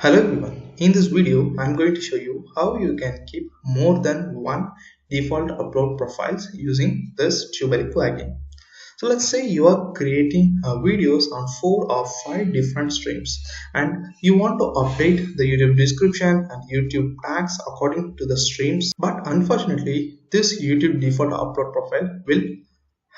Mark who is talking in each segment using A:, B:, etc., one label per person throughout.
A: Hello everyone, in this video I'm going to show you how you can keep more than one default upload profiles using this Tubely plugin. So let's say you are creating videos on 4 or 5 different streams and you want to update the YouTube description and YouTube tags according to the streams, but unfortunately this YouTube default upload profile will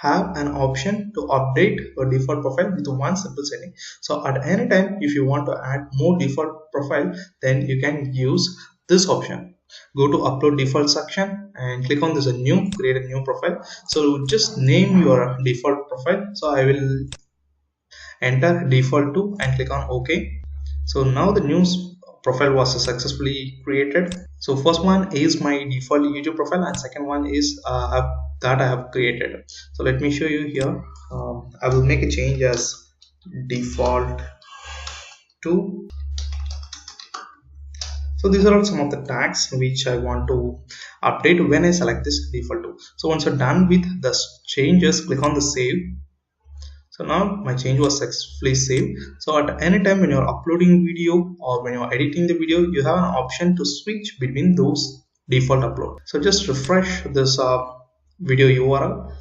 A: have an option to update your default profile with one simple setting. So at any time if you want to add more default profile, then you can use this option. Go to upload default section and click on this new, create a new profile. So just name your default profile. So I will enter default 2 and click on OK. So now the new profile was successfully created. So first one is my default YouTube profile and second one is that I have created. So let me show you here. I will make a change as default 2. So these are some of the tags which I want to update when I select this default 2. So once you're done with the changes, click on the save. So now my change was successfully saved. So at any time when you're uploading video or when you're editing the video, you have an option to switch between those default upload. So just refresh this video URL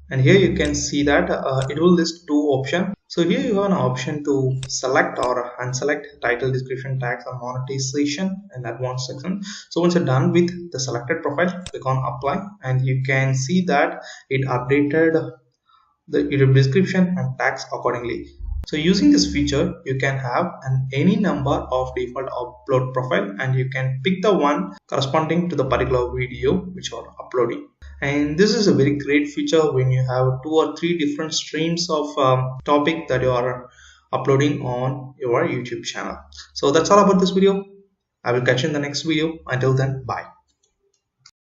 A: and here you can see that it will list 2 options. So here you have an option to select or unselect title, description, tags, or monetization in advanced section. So once you're done with the selected profile, click on apply and you can see that it updated the YouTube description and tags accordingly. So using this feature, you can have any number of default upload profile and you can pick the one corresponding to the particular video which you are uploading. And this is a very great feature when you have 2 or 3 different streams of topic that you are uploading on your YouTube channel. So that's all about this video. I will catch you in the next video. Until then, bye.